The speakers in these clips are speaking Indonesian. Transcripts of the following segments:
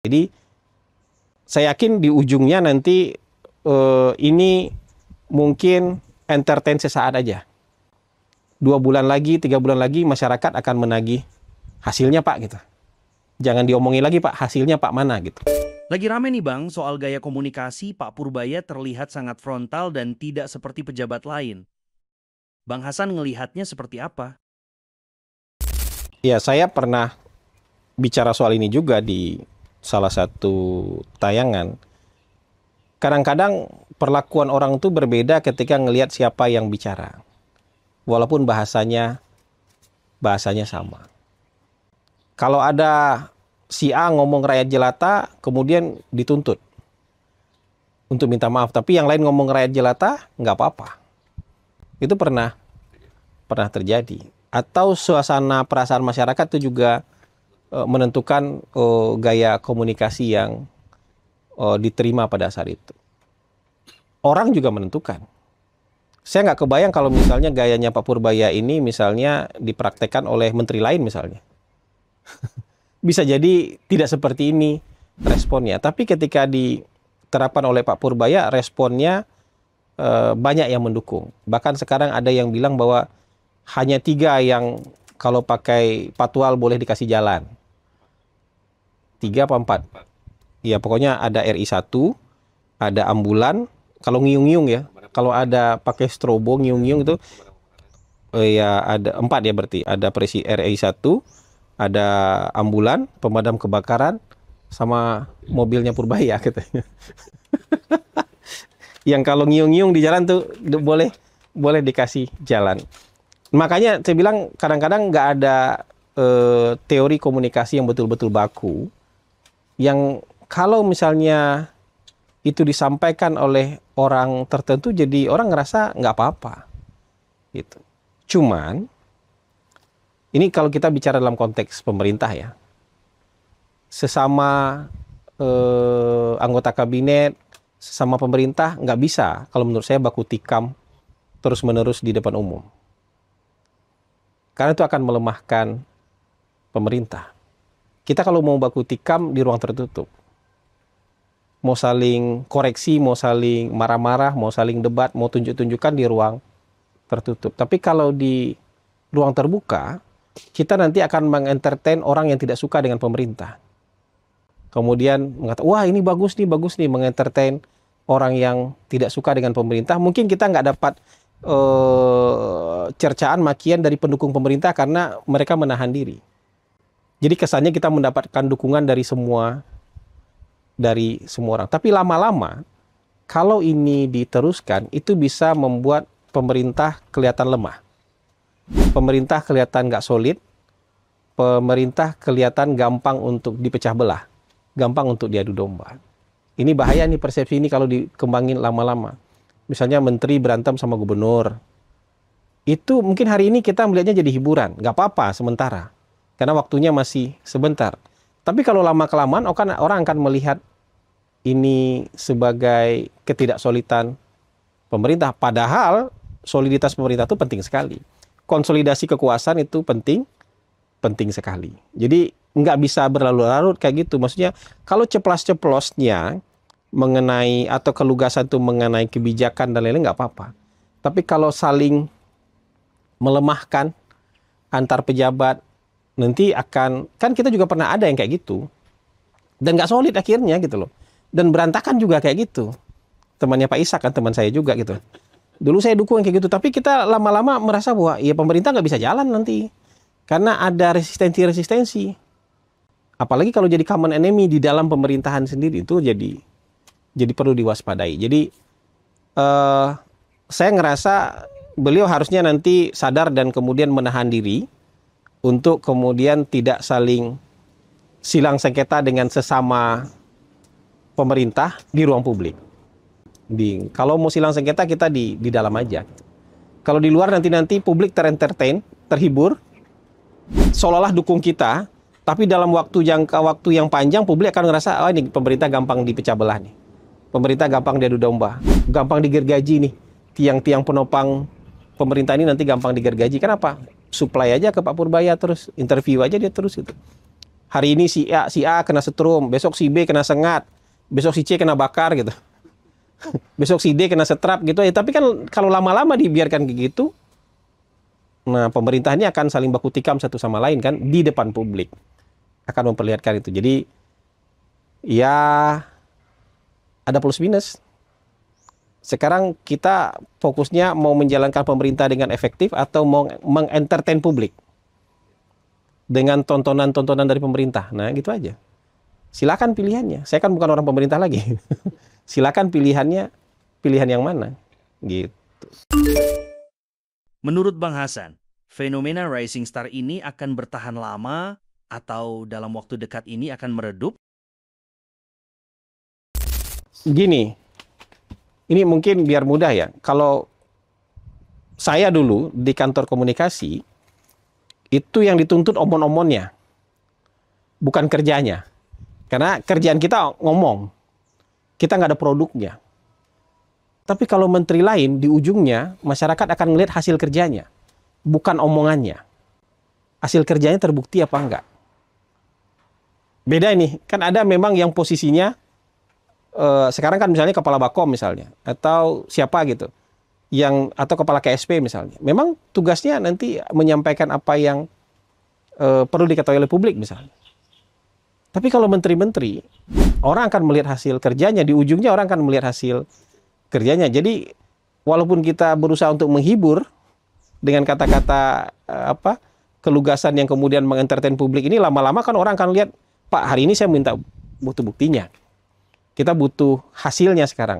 Jadi saya yakin di ujungnya nanti ini mungkin entertain sesaat aja. 2 bulan lagi, 3 bulan lagi masyarakat akan menagih hasilnya Pak gitu. Jangan diomongin lagi Pak, hasilnya Pak mana gitu. Lagi rame nih Bang, soal gaya komunikasi Pak Purbaya terlihat sangat frontal dan tidak seperti pejabat lain. Bang Hasan ngelihatnya seperti apa? Ya, saya pernah bicara soal ini juga di salah satu tayangan. Kadang-kadang perlakuan orang itu berbeda ketika ngelihat siapa yang bicara. Walaupun bahasanya sama. Kalau ada si A ngomong rakyat jelata, kemudian dituntut untuk minta maaf. Tapi yang lain ngomong rakyat jelata, nggak apa-apa. Itu pernah terjadi. Atau suasana perasaan masyarakat itu juga menentukan gaya komunikasi yang diterima pada saat itu. Orang juga menentukan. Saya nggak kebayang kalau misalnya gayanya Pak Purbaya ini misalnya dipraktekkan oleh menteri lain misalnya. Bisa jadi tidak seperti ini responnya. Tapi ketika diterapkan oleh Pak Purbaya, responnya banyak yang mendukung. Bahkan sekarang ada yang bilang bahwa hanya 3 yang kalau pakai patwal boleh dikasih jalan. 3 apa 4? Ya pokoknya ada RI1, ada ambulan, kalau ngiung-ngiung ya. Kalau ada pakai strobo ngiung-ngiung itu ya ada 4 ya berarti. Ada RI1, ada ambulan, pemadam kebakaran, sama mobilnya Purbaya katanya. Yang kalau ngiung-ngiung di jalan tuh boleh dikasih jalan. Makanya saya bilang kadang-kadang nggak ada teori komunikasi yang betul-betul baku. Yang kalau misalnya itu disampaikan oleh orang tertentu, jadi orang ngerasa nggak apa-apa. Gitu. Cuman, ini kalau kita bicara dalam konteks pemerintah ya, sesama anggota kabinet, sesama pemerintah nggak bisa, kalau menurut saya baku tikam terus-menerus di depan umum. Karena itu akan melemahkan pemerintah. Kita kalau mau baku tikam di ruang tertutup, mau saling koreksi, mau saling marah-marah, mau saling debat, mau tunjuk-tunjukkan di ruang tertutup. Tapi kalau di ruang terbuka, kita nanti akan mengentertain orang yang tidak suka dengan pemerintah. Kemudian mengatakan, wah ini bagus nih, mengentertain orang yang tidak suka dengan pemerintah. Mungkin kita nggak dapat cercaan, makian dari pendukung pemerintah karena mereka menahan diri. Jadi kesannya kita mendapatkan dukungan dari semua orang. Tapi lama-lama, kalau ini diteruskan, itu bisa membuat pemerintah kelihatan lemah. Pemerintah kelihatan nggak solid. Pemerintah kelihatan gampang untuk dipecah belah. Gampang untuk diadu domba. Ini bahaya nih persepsi ini kalau dikembangin lama-lama. Misalnya menteri berantem sama gubernur. Itu mungkin hari ini kita melihatnya jadi hiburan. Nggak apa-apa sementara. Karena waktunya masih sebentar. Tapi kalau lama-kelamaan orang akan melihat ini sebagai ketidaksolidan pemerintah. Padahal soliditas pemerintah itu penting sekali. Konsolidasi kekuasaan itu penting sekali. Jadi nggak bisa berlarut-larut kayak gitu. Maksudnya kalau ceplas-ceplosnya mengenai atau kelugasan itu mengenai kebijakan dan lain-lain nggak apa-apa. Tapi kalau saling melemahkan antar pejabat, nanti kan kita juga pernah ada yang kayak gitu. Dan nggak solid akhirnya gitu loh. Dan berantakan juga kayak gitu. Temannya Pak Ishak kan teman saya juga gitu. Dulu saya dukung yang kayak gitu. Tapi kita lama-lama merasa bahwa ya pemerintah nggak bisa jalan nanti. Karena ada resistensi. Apalagi kalau jadi common enemy di dalam pemerintahan sendiri itu jadi perlu diwaspadai. Jadi saya ngerasa beliau harusnya nanti sadar dan kemudian menahan diri untuk kemudian tidak saling silang sengketa dengan sesama pemerintah di ruang publik. Kalau mau silang sengketa kita di dalam aja. Kalau di luar nanti publik terentertain, terhibur, seolah-olah dukung kita, tapi dalam jangka waktu yang panjang publik akan ngerasa, oh ini pemerintah gampang dipecah belah nih. Pemerintah gampang diadu domba, gampang digergaji nih. Tiang-tiang penopang pemerintah ini nanti gampang digergaji. Kenapa? Supply aja ke Pak Purbaya terus, interview aja dia terus gitu. Hari ini si A kena setrum, besok si B kena sengat, besok si C kena bakar gitu. Besok si D kena setrap gitu ya. Tapi kan kalau lama-lama dibiarkan kayak gitu, nah pemerintah ini akan saling baku tikam satu sama lain kan di depan publik. Akan memperlihatkan itu. Jadi ya ada plus minus. Sekarang kita fokusnya mau menjalankan pemerintah dengan efektif atau mau mengentertain publik dengan tontonan-tontonan dari pemerintah. Nah, gitu aja. Silakan pilihannya. Saya kan bukan orang pemerintah lagi. Silakan pilihannya, pilihan yang mana. Gitu. Menurut Bang Hasan, fenomena rising star ini akan bertahan lama atau dalam waktu dekat ini akan meredup? Gini, ini mungkin biar mudah ya. Kalau saya dulu di kantor komunikasi, itu yang dituntut omon-omonnya, bukan kerjanya. Karena kerjaan kita ngomong, kita nggak ada produknya. Tapi kalau menteri lain, di ujungnya, masyarakat akan melihat hasil kerjanya, bukan omongannya. Hasil kerjanya terbukti apa enggak. Beda ini, kan ada memang yang posisinya, sekarang kan misalnya kepala Bakom misalnya, atau siapa gitu, atau kepala KSP misalnya. Memang tugasnya nanti menyampaikan apa yang perlu diketahui oleh publik misalnya. Tapi kalau menteri-menteri, orang akan melihat hasil kerjanya, di ujungnya orang akan melihat hasil kerjanya. Jadi walaupun kita berusaha untuk menghibur dengan kata-kata kelugasan yang kemudian mengentertain publik ini, lama-lama kan orang akan lihat, Pak, hari ini saya minta butuh buktinya. Kita butuh hasilnya sekarang.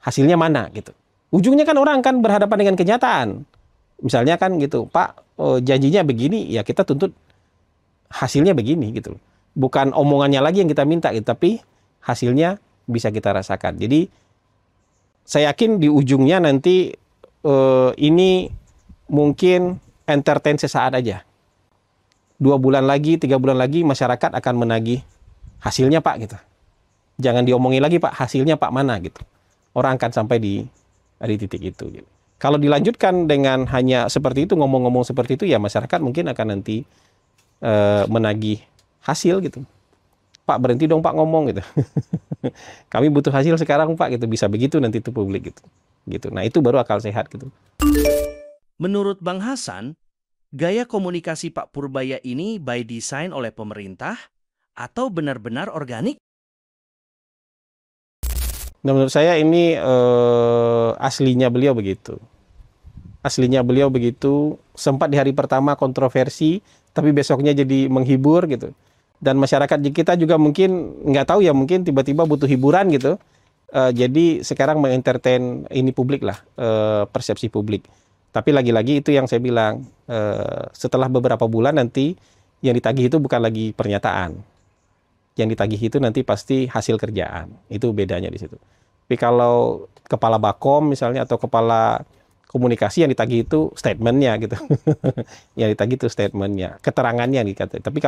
Hasilnya mana gitu. Ujungnya kan orang akan berhadapan dengan kenyataan. Misalnya kan gitu, Pak, janjinya begini, ya kita tuntut hasilnya begini gitu. Bukan omongannya lagi yang kita minta gitu, tapi hasilnya bisa kita rasakan. Jadi saya yakin di ujungnya nanti ini mungkin entertain sesaat aja. 2 bulan lagi, 3 bulan lagi masyarakat akan menagih hasilnya Pak gitu. Jangan diomongin lagi Pak, hasilnya Pak mana gitu. Orang akan sampai di titik itu. Gitu. Kalau dilanjutkan dengan hanya seperti itu, ngomong-ngomong seperti itu, ya masyarakat mungkin akan nanti menagih hasil gitu. Pak berhenti dong Pak ngomong gitu. Kami butuh hasil sekarang Pak gitu. Bisa begitu nanti itu publik gitu. Gitu. Nah itu baru akal sehat gitu. Menurut Bang Hasan, gaya komunikasi Pak Purbaya ini by design oleh pemerintah atau benar-benar organik? Nah, menurut saya ini aslinya beliau begitu. Aslinya beliau begitu. Sempat di hari pertama kontroversi, tapi besoknya jadi menghibur gitu. Dan masyarakat kita juga mungkin nggak tahu ya, mungkin tiba-tiba butuh hiburan gitu. Jadi sekarang mengentertain ini publik lah, persepsi publik. Tapi lagi-lagi itu yang saya bilang, setelah beberapa bulan nanti yang ditagih itu bukan lagi pernyataan. Yang ditagih itu nanti pasti hasil kerjaan. Itu bedanya di situ. Tapi kalau kepala Bakom misalnya atau kepala komunikasi, yang ditagih itu statementnya gitu. Yang ditagih itu statementnya, keterangannya dikata. Tapi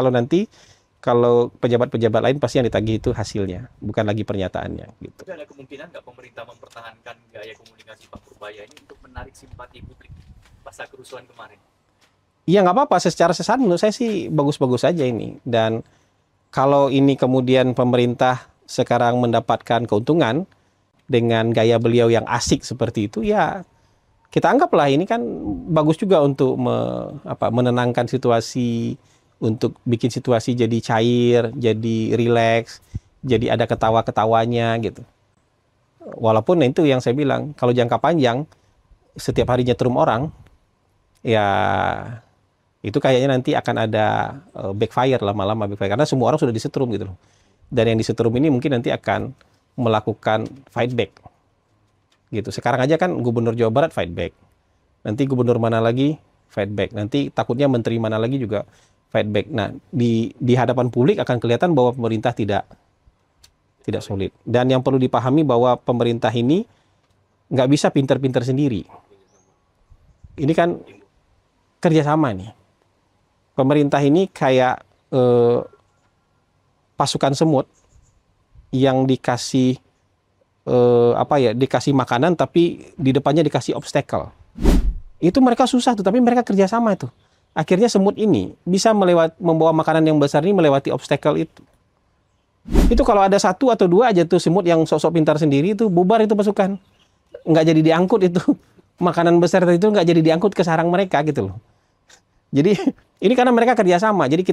kalau pejabat-pejabat lain pasti yang ditagih itu hasilnya, bukan lagi pernyataannya. Gitu. Tapi ada kemungkinan nggak pemerintah mempertahankan gaya komunikasi Pak Purbaya ini untuk menarik simpati publik pasca kerusuhan kemarin? Iya nggak apa-apa, secara sesaat menurut saya sih bagus-bagus aja ini. Dan kalau ini kemudian pemerintah sekarang mendapatkan keuntungan dengan gaya beliau yang asik seperti itu, ya kita anggaplah ini kan bagus juga untuk menenangkan situasi, untuk bikin situasi jadi cair, jadi rileks, jadi ada ketawa-ketawanya gitu. Walaupun itu yang saya bilang, kalau jangka panjang, setiap hari nyetrum orang, ya itu kayaknya nanti akan ada backfire, lama-lama backfire. Karena semua orang sudah disetrum gitu loh. Dan yang disetrum ini mungkin nanti akan melakukan fight back. Gitu. Sekarang aja kan Gubernur Jawa Barat fight back. Nanti gubernur mana lagi fight back. Nanti takutnya menteri mana lagi juga fight back. Nah, di hadapan publik akan kelihatan bahwa pemerintah tidak solid. Dan yang perlu dipahami bahwa pemerintah ini nggak bisa pinter-pinter sendiri. Ini kan kerjasama nih. Pemerintah ini kayak pasukan semut yang dikasih dikasih makanan tapi di depannya dikasih obstacle. Itu mereka susah tuh, tapi mereka kerjasama itu. akhirnya semut ini bisa membawa makanan yang besar ini melewati obstacle itu. Itu kalau ada satu atau dua aja tuh semut yang sok-sok pintar sendiri itu bubar itu pasukan. Nggak jadi diangkut itu. Makanan besar itu nggak jadi diangkut ke sarang mereka gitu loh. Jadi ini karena mereka kerjasama. Jadi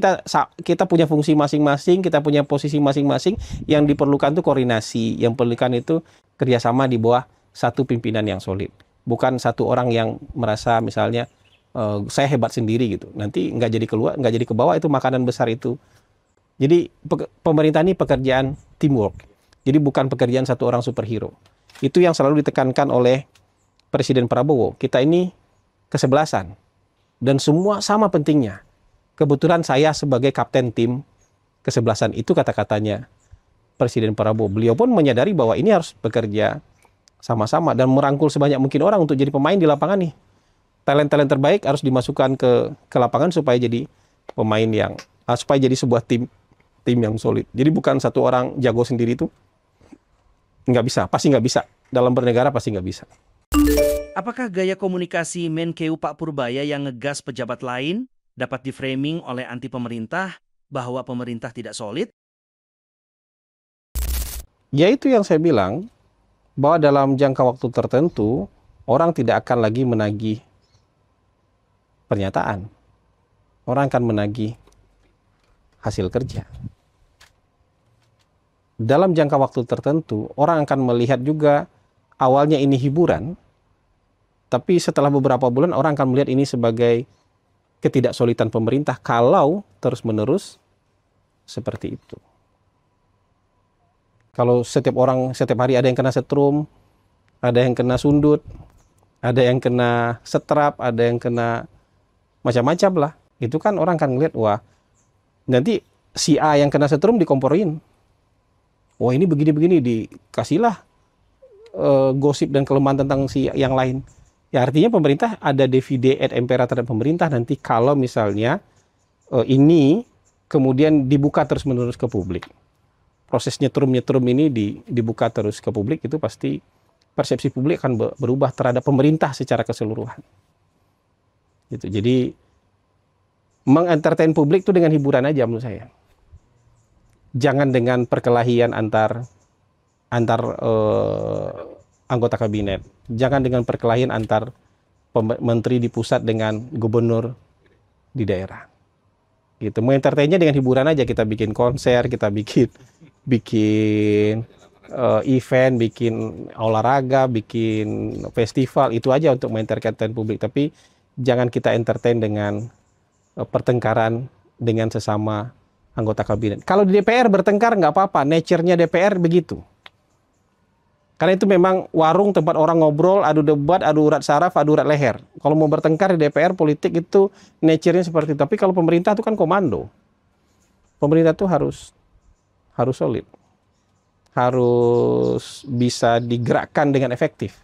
kita punya fungsi masing-masing, kita punya posisi masing-masing. Yang diperlukan itu koordinasi. Yang diperlukan itu kerjasama di bawah satu pimpinan yang solid. Bukan satu orang yang merasa misalnya saya hebat sendiri gitu. Nanti nggak jadi keluar, nggak jadi ke bawah itu makanan besar itu. Jadi pemerintah ini pekerjaan teamwork. Jadi bukan pekerjaan satu orang superhero. Itu yang selalu ditekankan oleh Presiden Prabowo. Kita ini kesebelasan. Dan semua sama pentingnya. Kebetulan saya sebagai kapten tim kesebelasan itu kata-katanya Presiden Prabowo. Beliau pun menyadari bahwa ini harus bekerja sama-sama dan merangkul sebanyak mungkin orang untuk jadi pemain di lapangan nih. Talent-talent terbaik harus dimasukkan ke lapangan supaya jadi pemain yang supaya jadi sebuah tim yang solid. Jadi bukan satu orang jago sendiri itu nggak bisa, pasti nggak bisa. Dalam bernegara pasti nggak bisa. Apakah gaya komunikasi Menkeu Pak Purbaya yang ngegas pejabat lain dapat diframing oleh anti pemerintah bahwa pemerintah tidak solid? Ya itu yang saya bilang, bahwa dalam jangka waktu tertentu, orang tidak akan lagi menagih pernyataan. Orang akan menagih hasil kerja. Dalam jangka waktu tertentu, orang akan melihat juga awalnya ini hiburan, tapi setelah beberapa bulan orang akan melihat ini sebagai ketidaksolidan pemerintah kalau terus-menerus seperti itu. Kalau setiap hari ada yang kena setrum, ada yang kena sundut, ada yang kena setrap, ada yang kena macam-macam lah. Itu kan orang akan ngeliat, wah nanti si A yang kena setrum dikomporin. Wah ini begini-begini, dikasihlah gosip dan kelemahan tentang si yang lain. Ya artinya pemerintah ada divide et impera terhadap pemerintah nanti kalau misalnya ini kemudian dibuka terus-menerus ke publik. Proses nyetrum-nyetrum ini dibuka terus ke publik, itu pasti persepsi publik akan berubah terhadap pemerintah secara keseluruhan. Gitu. Jadi mengentertain publik itu dengan hiburan aja menurut saya. Jangan dengan perkelahian antar anggota kabinet. Jangan dengan perkelahian antar menteri di pusat dengan gubernur di daerah. Gitu. Mengentertainnya dengan hiburan aja, kita bikin konser, kita bikin event, bikin olahraga, bikin festival, itu aja untuk mengentertain publik. Tapi jangan kita entertain dengan pertengkaran dengan sesama anggota kabinet. Kalau di DPR bertengkar nggak apa-apa, nature-nya DPR begitu. Karena itu memang warung tempat orang ngobrol, adu debat, adu urat saraf, adu urat leher. Kalau mau bertengkar di DPR, politik itu nature-nya seperti itu. Tapi kalau pemerintah itu kan komando. Pemerintah itu harus solid. Harus bisa digerakkan dengan efektif.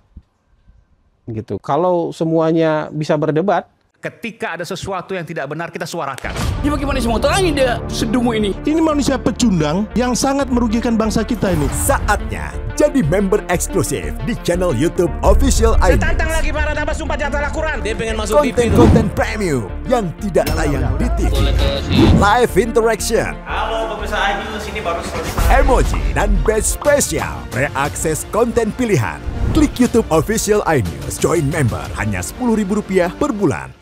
Gitu. Kalau semuanya bisa berdebat, ketika ada sesuatu yang tidak benar, kita suarakan. Ya bagaimana semua terangin dia sedungu ini? Ini manusia pecundang yang sangat merugikan bangsa kita ini. Saatnya jadi member eksklusif di channel YouTube Official ID. Tantang lagi para nama sumpah di atas Al-Quran. Dia pengen masuk TV. Konten premium yang tidak tayang di TV. Live interaction. Halo pemirsa iNews, ini baru selesai. Emoji dan badge spesial. Reakses konten pilihan. Klik YouTube Official iNews. Join member hanya Rp10.000 per bulan.